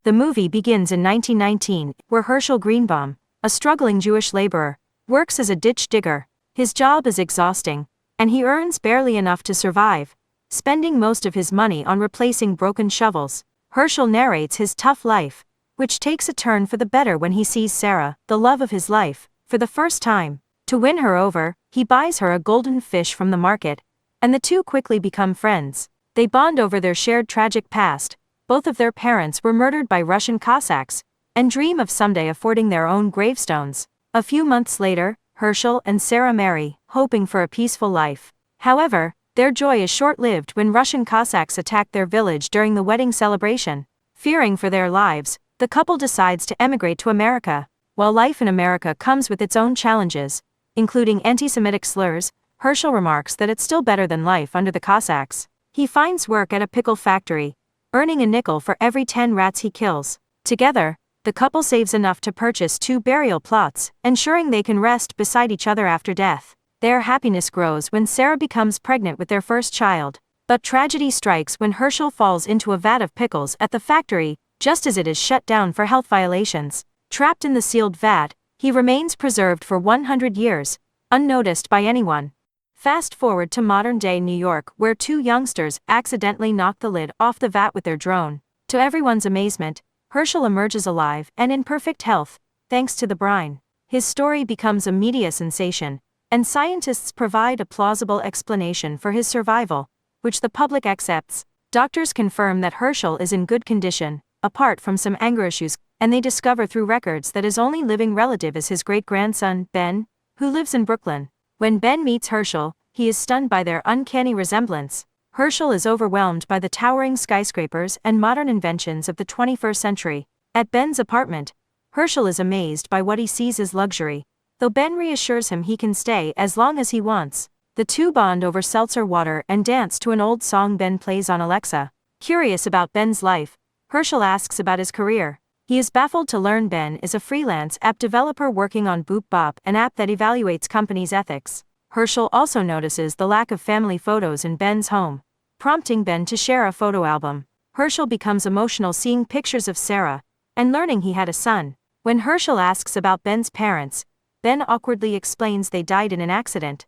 The movie begins in 1919, where Herschel Greenbaum, a struggling Jewish laborer, works as a ditch digger. His job is exhausting, and he earns barely enough to survive, spending most of his money on replacing broken shovels. Herschel narrates his tough life, which takes a turn for the better when he sees Sarah, the love of his life, for the first time. To win her over, he buys her a golden fish from the market, and the two quickly become friends. They bond over their shared tragic past. Both of their parents were murdered by Russian Cossacks, and dream of someday affording their own gravestones. A few months later, Herschel and Sarah marry, hoping for a peaceful life. However, their joy is short-lived when Russian Cossacks attack their village during the wedding celebration. Fearing for their lives, the couple decides to emigrate to America. While life in America comes with its own challenges, including anti-Semitic slurs, Herschel remarks that it's still better than life under the Cossacks. He finds work at a pickle factory, earning a nickel for every 10 rats he kills. Together, the couple saves enough to purchase 2 burial plots, ensuring they can rest beside each other after death. Their happiness grows when Sarah becomes pregnant with their first child. But tragedy strikes when Herschel falls into a vat of pickles at the factory, just as it is shut down for health violations. Trapped in the sealed vat, he remains preserved for 100 years, unnoticed by anyone. Fast forward to modern-day New York, where 2 youngsters accidentally knock the lid off the vat with their drone. To everyone's amazement, Herschel emerges alive and in perfect health, thanks to the brine. His story becomes a media sensation, and scientists provide a plausible explanation for his survival, which the public accepts. Doctors confirm that Herschel is in good condition, apart from some anger issues, and they discover through records that his only living relative is his great-grandson, Ben, who lives in Brooklyn. When Ben meets Herschel, he is stunned by their uncanny resemblance. Herschel is overwhelmed by the towering skyscrapers and modern inventions of the 21st century. At Ben's apartment, Herschel is amazed by what he sees as luxury, though Ben reassures him he can stay as long as he wants. The two bond over seltzer water and dance to an old song Ben plays on Alexa. Curious about Ben's life, Herschel asks about his career. He is baffled to learn Ben is a freelance app developer working on Boop Bop, an app that evaluates companies' ethics. Herschel also notices the lack of family photos in Ben's home, prompting Ben to share a photo album. Herschel becomes emotional seeing pictures of Sarah, and learning he had a son. When Herschel asks about Ben's parents, Ben awkwardly explains they died in an accident.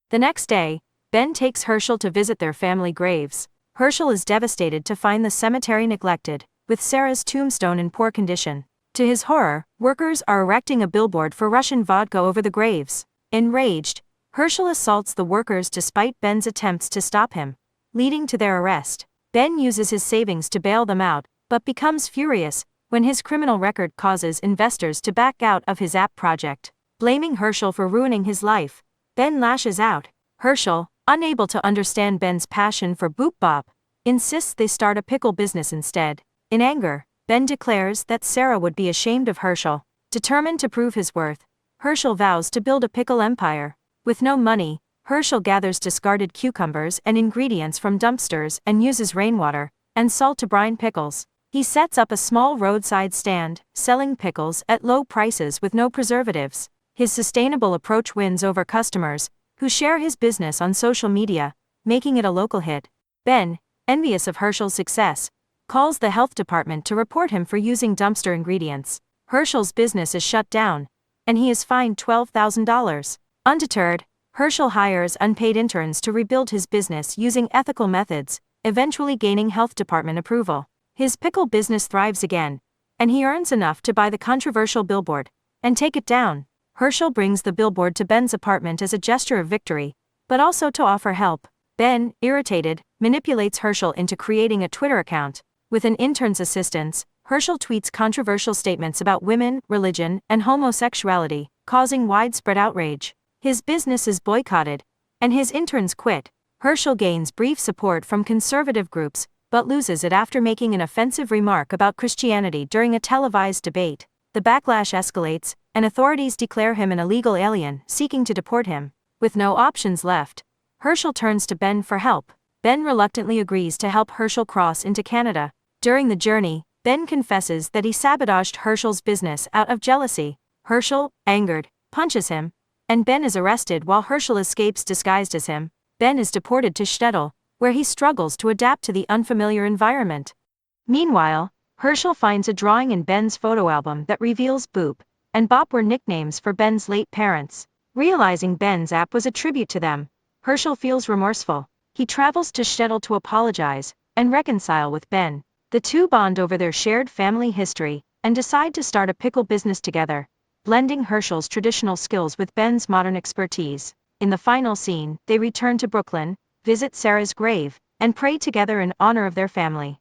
The next day, Ben takes Herschel to visit their family graves. Herschel is devastated to find the cemetery neglected, with Sarah's tombstone in poor condition. To his horror, workers are erecting a billboard for Russian vodka over the graves. Enraged, Herschel assaults the workers despite Ben's attempts to stop him, leading to their arrest. Ben uses his savings to bail them out, but becomes furious when his criminal record causes investors to back out of his app project. Blaming Herschel for ruining his life, Ben lashes out. Herschel, unable to understand Ben's passion for Boop Bop, insists they start a pickle business instead. In anger, Ben declares that Sarah would be ashamed of Herschel. Determined to prove his worth, Herschel vows to build a pickle empire. With no money, Herschel gathers discarded cucumbers and ingredients from dumpsters and uses rainwater and salt to brine pickles. He sets up a small roadside stand, selling pickles at low prices with no preservatives. His sustainable approach wins over customers, who share his business on social media, making it a local hit. Ben, envious of Herschel's success, calls the health department to report him for using dumpster ingredients. Herschel's business is shut down, and he is fined $12,000. Undeterred, Herschel hires unpaid interns to rebuild his business using ethical methods, eventually gaining health department approval. His pickle business thrives again, and he earns enough to buy the controversial billboard and take it down. Herschel brings the billboard to Ben's apartment as a gesture of victory, but also to offer help. Ben, irritated, manipulates Herschel into creating a Twitter account. With an intern's assistance, Herschel tweets controversial statements about women, religion, and homosexuality, causing widespread outrage. His business is boycotted, and his interns quit. Herschel gains brief support from conservative groups, but loses it after making an offensive remark about Christianity during a televised debate. The backlash escalates, and authorities declare him an illegal alien, seeking to deport him. With no options left, Herschel turns to Ben for help. Ben reluctantly agrees to help Herschel cross into Canada. During the journey, Ben confesses that he sabotaged Herschel's business out of jealousy. Herschel, angered, punches him, and Ben is arrested while Herschel escapes disguised as him. Ben is deported to Shtetl, where he struggles to adapt to the unfamiliar environment. Meanwhile, Herschel finds a drawing in Ben's photo album that reveals Boop and Bop were nicknames for Ben's late parents. Realizing Ben's app was a tribute to them, Herschel feels remorseful. He travels to Shtetl to apologize and reconcile with Ben. The two bond over their shared family history and decide to start a pickle business together, blending Herschel's traditional skills with Ben's modern expertise. In the final scene, they return to Brooklyn, visit Sarah's grave, and pray together in honor of their family.